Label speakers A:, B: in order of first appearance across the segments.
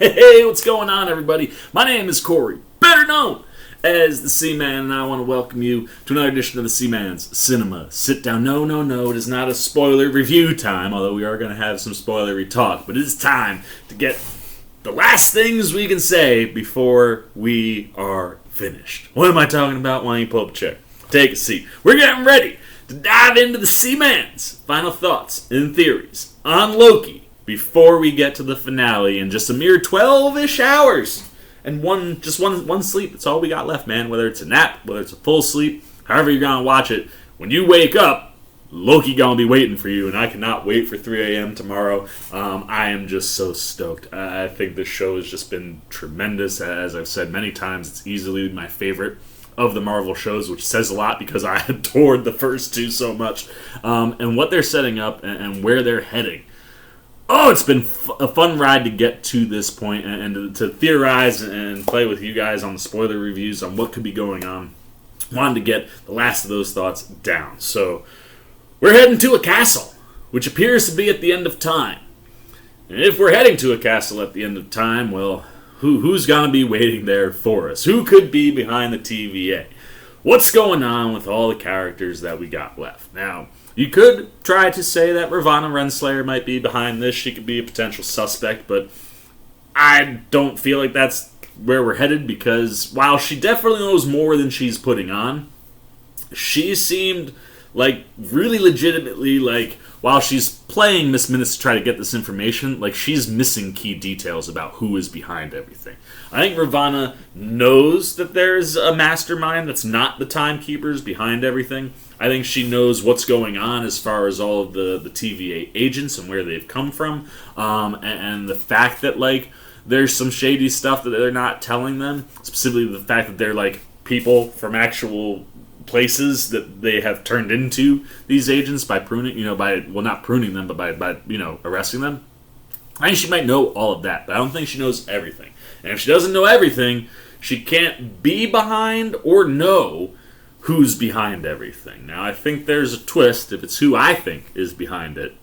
A: Hey, what's going on, everybody? My name is Corey, better known as the Seaman, and I want to welcome you to another edition of the Seaman's Cinema Sit Down. No, it is not a spoiler review time, although we are going to have some spoilery talk, but it is time to get the last things we can say before we are finished. What am I talking about? Why don't you pull up a chair? Take a seat. We're getting ready to dive into the Seaman's final thoughts and theories on Loki before we get to the finale in just a mere 12-ish hours. And one sleep. That's all we got left, man. Whether it's a nap, whether it's a full sleep, however you're going to watch it, when you wake up, Loki going to be waiting for you, and I cannot wait for 3 a.m. tomorrow. I am just so stoked. I think this show has just been tremendous. As I've said many times, it's easily my favorite of the Marvel shows, which says a lot because I adored the first two so much. And what they're setting up and where they're heading. Oh, it's been a fun ride to get to this point and to theorize and play with you guys on the spoiler reviews on what could be going on. Wanted to get the last of those thoughts down. So, we're heading to a castle, which appears to be at the end of time. And if we're heading to a castle at the end of time, well, who's going to be waiting there for us? Who could be behind the TVA? What's going on with all the characters that we got left? Now, you could try to say that Ravonna Renslayer might be behind this. She could be a potential suspect, but I don't feel like that's where we're headed because while she definitely knows more than she's putting on, she seemed like really legitimately like while she's playing Miss Minutes to try to get this information, like she's missing key details about who is behind everything. I think Ravonna knows that there's a mastermind that's not the Timekeepers behind everything. I think she knows what's going on as far as all of the TVA agents and where they've come from. And the fact that, like, there's some shady stuff that they're not telling them. Specifically the fact that they're, like, people from actual places that they have turned into these agents by pruning, not pruning them, but by arresting them. I think she might know all of that, but I don't think she knows everything. And if she doesn't know everything, she can't be behind or know who's behind everything. Now, I think there's a twist if it's who I think is behind it.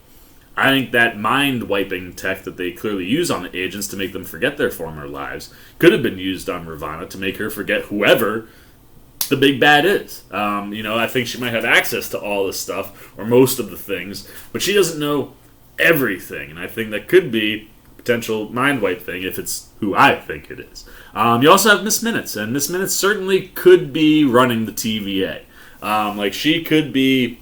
A: I think that mind-wiping tech that they clearly use on the agents to make them forget their former lives could have been used on Ravonna to make her forget whoever the big bad is. I think she might have access to all this stuff, or most of the things, but she doesn't know everything, and I think that could be a potential mind-wipe thing if it's who I think it is. You also have Miss Minutes, and Miss Minutes certainly could be running the TVA. She could be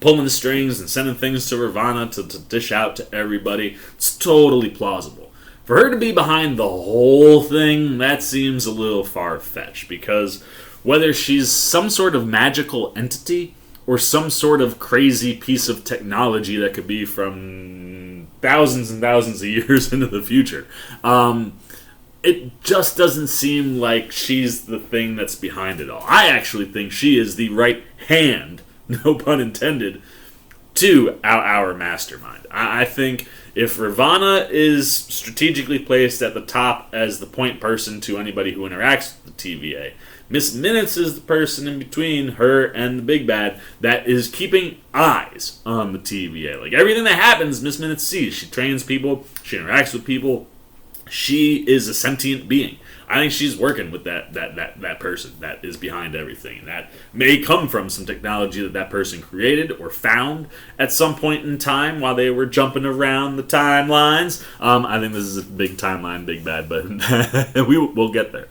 A: pulling the strings and sending things to Ravonna to dish out to everybody. It's totally plausible. For her to be behind the whole thing, that seems a little far-fetched, because whether she's some sort of magical entity or some sort of crazy piece of technology that could be from thousands and thousands of years into the future, it just doesn't seem like she's the thing that's behind it all. I actually think she is the right hand, no pun intended, to our mastermind. I think if Ravonna is strategically placed at the top as the point person to anybody who interacts with the TVA, Miss Minutes is the person in between her and the big bad that is keeping eyes on the TVA. Like, everything that happens, Miss Minutes sees. She trains people. She interacts with people. She is a sentient being. I think she's working with that person that is behind everything. And that may come from some technology that person created or found at some point in time while they were jumping around the timelines. I think this is a big timeline, big bad, but we'll get there.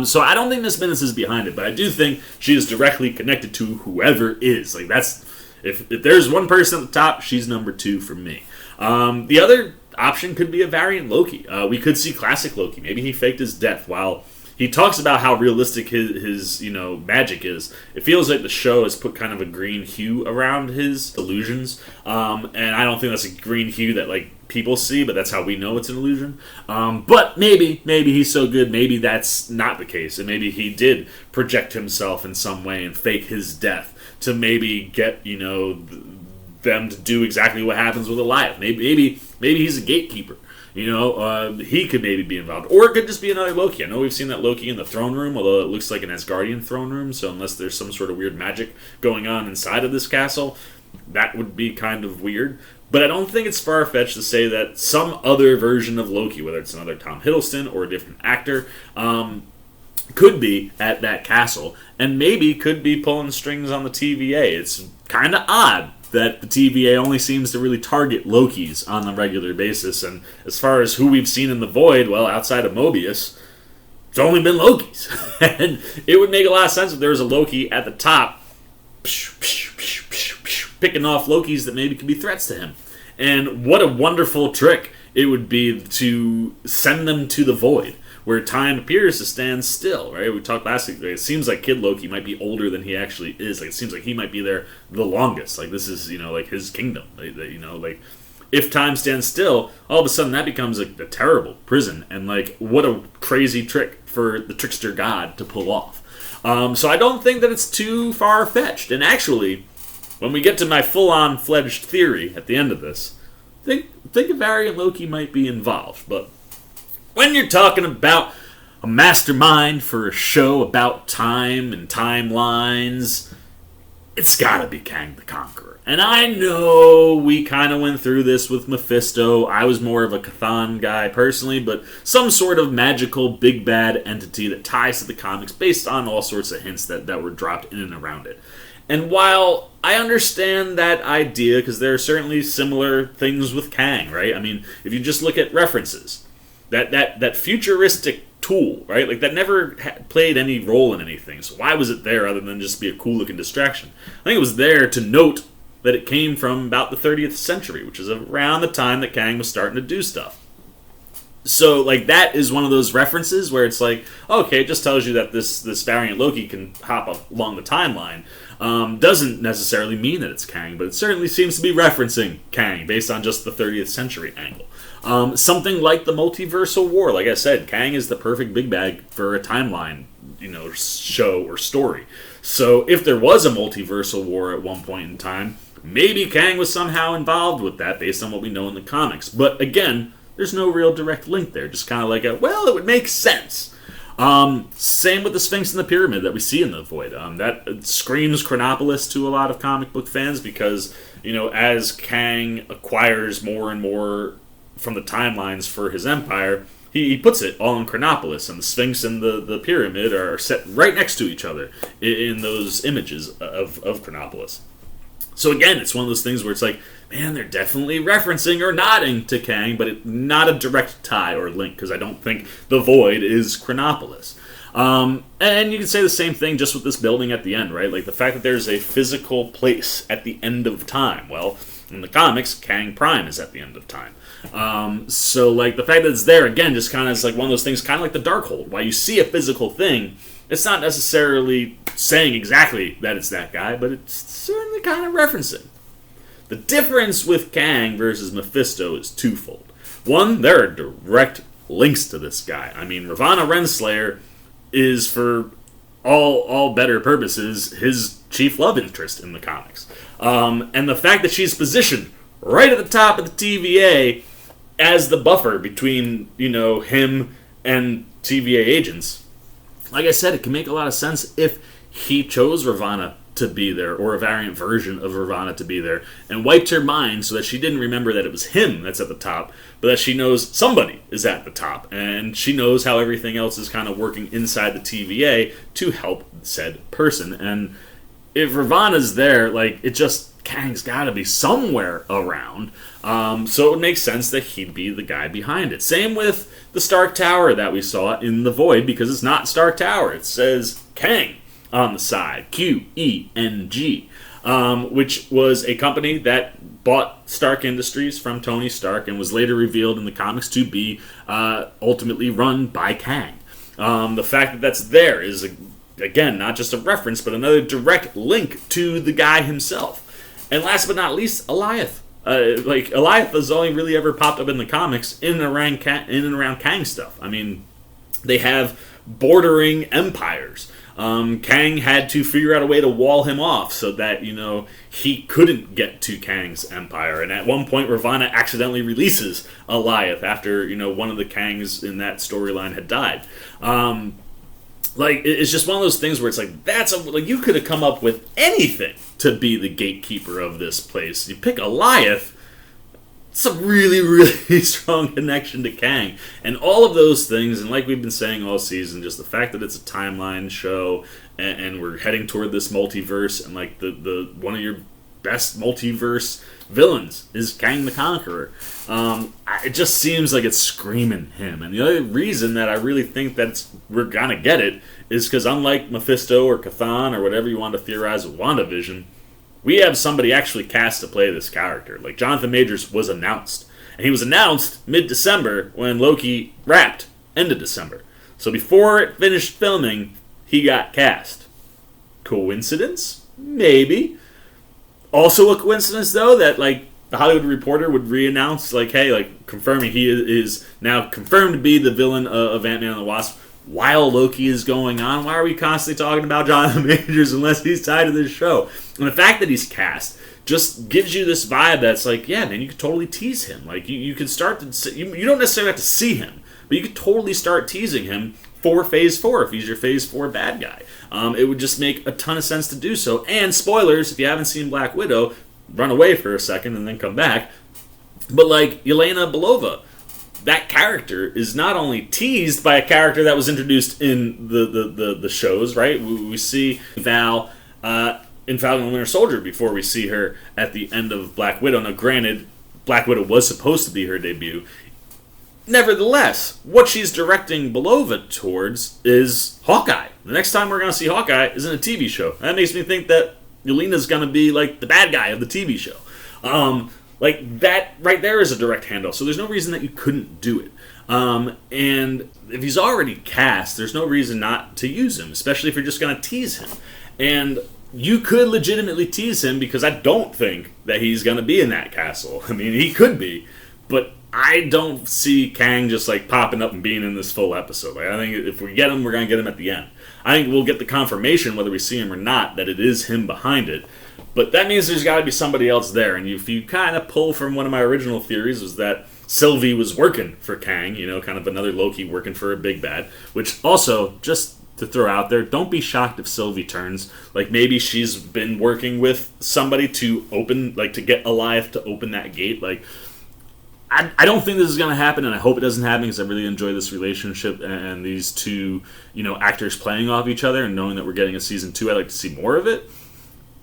A: So I don't think Miss Minutes is behind it, but I do think she is directly connected to whoever is. Like, that's if there's one person at the top, she's number 2 for me. The other option could be a variant Loki. We could see classic Loki. Maybe he faked his death. While he talks about how realistic his magic is, it feels like the show has put kind of a green hue around his illusions. And I don't think that's a green hue that like people see, but that's how we know it's an illusion. But maybe he's so good, maybe that's not the case, and maybe he did project himself in some way and fake his death to maybe get them to do exactly what happens with Elias. Maybe he's a gatekeeper. He could maybe be involved. Or it could just be another Loki. I know we've seen that Loki in the throne room, although it looks like an Asgardian throne room, so unless there's some sort of weird magic going on inside of this castle, that would be kind of weird. But I don't think it's far-fetched to say that some other version of Loki, whether it's another Tom Hiddleston or a different actor, could be at that castle, and maybe could be pulling strings on the TVA. It's kind of odd that the TVA only seems to really target Lokis on a regular basis, and as far as who we've seen in the Void, well, outside of Mobius, it's only been Lokis. And it would make a lot of sense if there was a Loki at the top picking off Lokis that maybe could be threats to him. And what a wonderful trick it would be to send them to the Void, where time appears to stand still, right? We talked last week, it seems like Kid Loki might be older than he actually is. Like, it seems like he might be there the longest. Like, this is, like his kingdom. Like, if time stands still, all of a sudden that becomes a terrible prison. And, like, what a crazy trick for the trickster god to pull off. So I don't think that it's too far-fetched. And actually, when we get to my full-on fledged theory at the end of this, I think a variant Loki might be involved. But when you're talking about a mastermind for a show about time and timelines, it's gotta be Kang the Conqueror. And I know we kind of went through this with Mephisto. I was more of a Chthon guy personally, but some sort of magical big bad entity that ties to the comics based on all sorts of hints that were dropped in and around it. And while I understand that idea, because there are certainly similar things with Kang, right? I mean, if you just look at references, that futuristic tool, right? Like, that never played any role in anything. So why was it there other than just be a cool-looking distraction? I think it was there to note that it came from about the 30th century, which is around the time that Kang was starting to do stuff. So, like, that is one of those references where it's like, okay, it just tells you that this variant Loki can hop along the timeline. Doesn't necessarily mean that it's Kang, but it certainly seems to be referencing Kang based on just the 30th century angle. Something like the multiversal war. Like I said, Kang is the perfect big bag for a timeline, show or story. So if there was a multiversal war at one point in time, maybe Kang was somehow involved with that based on what we know in the comics. But again, there's no real direct link there. Just kind of like it would make sense. Same with the Sphinx and the Pyramid that we see in the Void. That screams Chronopolis to a lot of comic book fans because, as Kang acquires more and more from the timelines for his empire, he puts it all in Chronopolis, and the Sphinx and the Pyramid are set right next to each other in those images of Chronopolis. So again, it's one of those things where it's like, man, they're definitely referencing or nodding to Kang, but not a direct tie or link, because I don't think the Void is Chronopolis. And you can say the same thing just with this building at the end, right? Like, the fact that there's a physical place at the end of time. Well, in the comics, Kang Prime is at the end of time. So, like, the fact that it's there, again, just kind of is like one of those things, kind of like the Darkhold. While you see a physical thing, it's not necessarily saying exactly that it's that guy, but it's certainly kind of referencing. The difference with Kang versus Mephisto is twofold. One, there are direct links to this guy. I mean, Ravonna Renslayer is, for all better purposes, his chief love interest in the comics. And the fact that she's positioned right at the top of the TVA as the buffer between, him and TVA agents, like I said, it can make a lot of sense if he chose Ravonna to be there, or a variant version of Ravonna to be there, and wiped her mind so that she didn't remember that it was him that's at the top, but that she knows somebody is at the top, and she knows how everything else is kind of working inside the TVA to help said person. And if Ravonna's there, like, Kang's got to be somewhere around, so it would make sense that he'd be the guy behind it. Same with the Stark Tower that we saw in the Void, because it's not Stark Tower, it says Kang on the side, Qeng, which was a company that bought Stark Industries from Tony Stark and was later revealed in the comics to be ultimately run by Kang. The fact that that's there is, again, not just a reference, but another direct link to the guy himself. And last but not least, Alioth. Alioth has only really ever popped up in the comics in and around Kang stuff. I mean, they have bordering empires. Kang had to figure out a way to wall him off so that, he couldn't get to Kang's empire. And at one point, Ravonna accidentally releases Alioth after, one of the Kangs in that storyline had died. It's just one of those things where it's like, you could have come up with anything to be the gatekeeper of this place. You pick Alioth, it's a really, really strong connection to Kang. And all of those things, and like we've been saying all season, just the fact that it's a timeline show, and we're heading toward this multiverse, and like the one of your best multiverse villains is Kang the Conqueror. It just seems like it's screaming him. And the other reason that I really think that we're gonna get it is because unlike Mephisto or Chthon or whatever you want to theorize with WandaVision, we have somebody actually cast to play this character. Like, Jonathan Majors was announced. And he was announced mid-December when Loki wrapped, end of December. So before it finished filming, he got cast. Coincidence? Maybe. Also a coincidence, though, that, like, the Hollywood Reporter would re-announce, like, hey, like, confirming he is now confirmed to be the villain of Ant-Man and the Wasp while Loki is going on. Why are we constantly talking about Jonathan Majors unless he's tied to this show? And the fact that he's cast just gives you this vibe that's like, yeah, man, you could totally tease him. Like, you could start to... You don't necessarily have to see him, but you could totally start teasing him for Phase 4 if he's your Phase 4 bad guy. It would just make a ton of sense to do so. And spoilers, if you haven't seen Black Widow, run away for a second and then come back. But, like, Yelena Belova, that character is not only teased by a character that was introduced in the shows, right? We see Val in Falcon and Winter Soldier before we see her at the end of Black Widow. Now, granted, Black Widow was supposed to be her debut. Nevertheless, what she's directing Belova towards is Hawkeye. The next time we're going to see Hawkeye is in a TV show. That makes me think that Yelena's going to be like the bad guy of the TV show. Like, that right there is a direct handle, so there's no reason that you couldn't do it. And if he's already cast, there's no reason not to use him, especially if you're just going to tease him. And you could legitimately tease him because I don't think that he's going to be in that castle. I mean, he could be, but I don't see Kang just, like, popping up and being in this full episode. Like, I think if we get him, we're going to get him at the end. I think we'll get the confirmation, whether we see him or not, that it is him behind it. But that means there's got to be somebody else there. And if you kind of pull from one of my original theories, was that Sylvie was working for Kang, you know, kind of another Loki working for a big bad. Which also, just to throw out there, don't be shocked if Sylvie turns. Like, maybe she's been working with somebody to open, like, to get Alive to open that gate. Like, I don't think this is going to happen, and I hope it doesn't happen because I really enjoy this relationship and these two, you know, actors playing off each other, and knowing that we're getting a season 2, I'd like to see more of it.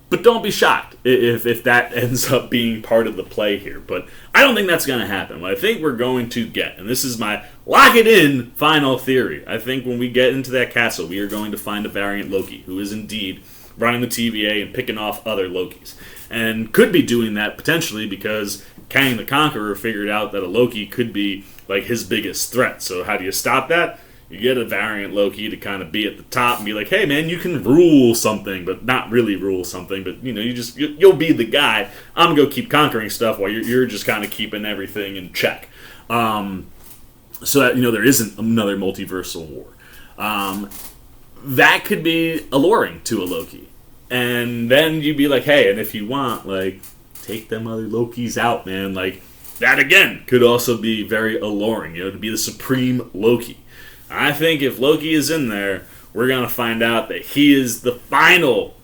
A: But don't be shocked if that ends up being part of the play here. But I don't think that's going to happen. What I think we're going to get, and this is my lock it in final theory, I think when we get into that castle, we are going to find a variant Loki who is indeed running the TVA and picking off other Lokis. And could be doing that potentially because Kang the Conqueror figured out that a Loki could be like his biggest threat. So how do you stop that? You get a variant Loki to kind of be at the top and be like, hey man, you can rule something, but not really rule something. But you know, you'll be the guy. I'm gonna go keep conquering stuff while you're just kind of keeping everything in check. So that, you know, there isn't another multiversal war. That could be alluring to a Loki. And then you'd be like, hey, and if you want, like, take them other Lokis out, man. Like, that again could also be very alluring, you know, to be the supreme Loki. I think if Loki is in there, we're going to find out that he is the final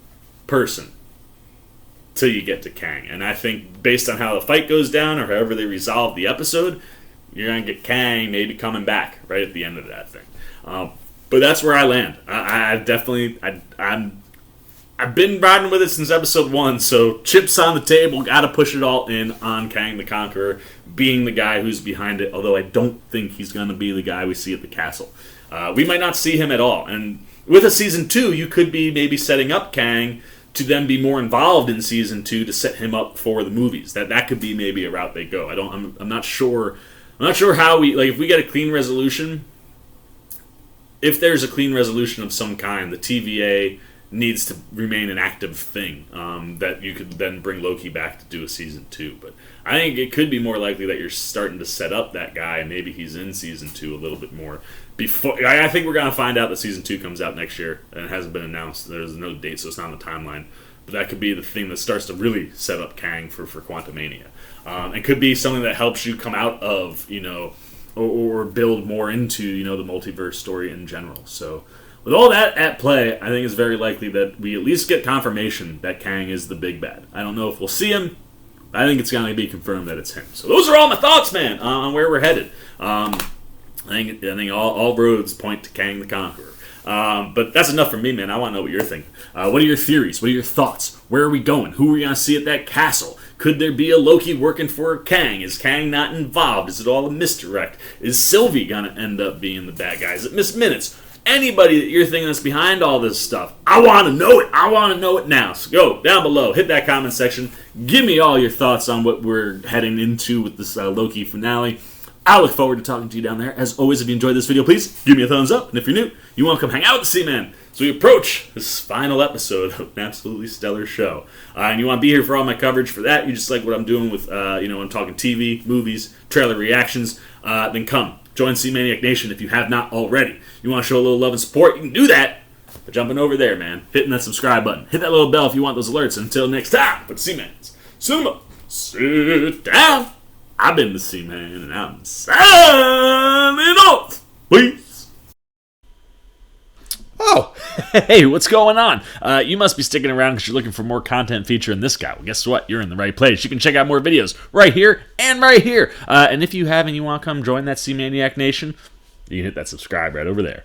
A: person till you get to Kang. And I think based on how the fight goes down or however they resolve the episode, you're going to get Kang maybe coming back right at the end of that thing. But that's where I land. I've been riding with it since episode 1, so chips on the table, gotta push it all in on Kang the Conqueror being the guy who's behind it, although I don't think he's gonna be the guy we see at the castle. We might not see him at all, and with a season 2, you could be maybe setting up Kang to then be more involved in season 2 to set him up for the movies. That could be maybe a route they go. I'm not sure how we, like, if we get a clean resolution, if there's a clean resolution of some kind, the TVA needs to remain an active thing that you could then bring Loki back to do a season 2. But I think it could be more likely that you're starting to set up that guy and maybe he's in season 2 a little bit more. Before I think we're going to find out that season 2 comes out next year and it hasn't been announced. There's no date, so it's not on the timeline. But that could be the thing that starts to really set up Kang for Quantumania. And could be something that helps you come out of, you know, or build more into, you know, the multiverse story in general. So with all that at play, I think it's very likely that we at least get confirmation that Kang is the big bad. I don't know if we'll see him I think it's going to be confirmed that it's him. So those are all my thoughts, man, on where we're headed. I think all roads point to Kang the Conqueror. But that's enough for me, man. I want to know what you're thinking. What are your theories? What are your thoughts? Where are we going? Who are we going to see at that castle? Could there be a Loki working for Kang? Is Kang not involved? Is it all a misdirect? Is Sylvie going to end up being the bad guy? Is it Miss Minutes? Anybody that you're thinking that's behind all this stuff, I want to know it. I want to know it now. So go down below, hit that comment section. Give me all your thoughts on what we're heading into with this Loki finale. I look forward to talking to you down there. As always, if you enjoyed this video, please give me a thumbs up. And if you're new, you want to come hang out with the C-Man. So we approach this final episode of an absolutely stellar show. And you want to be here for all my coverage for that. You just like what I'm doing with, when I'm talking TV, movies, trailer reactions, then come. Join C-Maniac Nation if you have not already. You want to show a little love and support, you can do that by jumping over there, man. Hitting that subscribe button. Hit that little bell if you want those alerts. Until next time, but C-Man's Cinema, sit down. I've been the C-Man, and I'm signing off. Peace.
B: Oh, hey, what's going on? You must be sticking around because you're looking for more content featuring this guy. Well, guess what? You're in the right place. You can check out more videos right here and right here. And if you have and you want to come join that C-Maniac Nation, you can hit that subscribe right over there.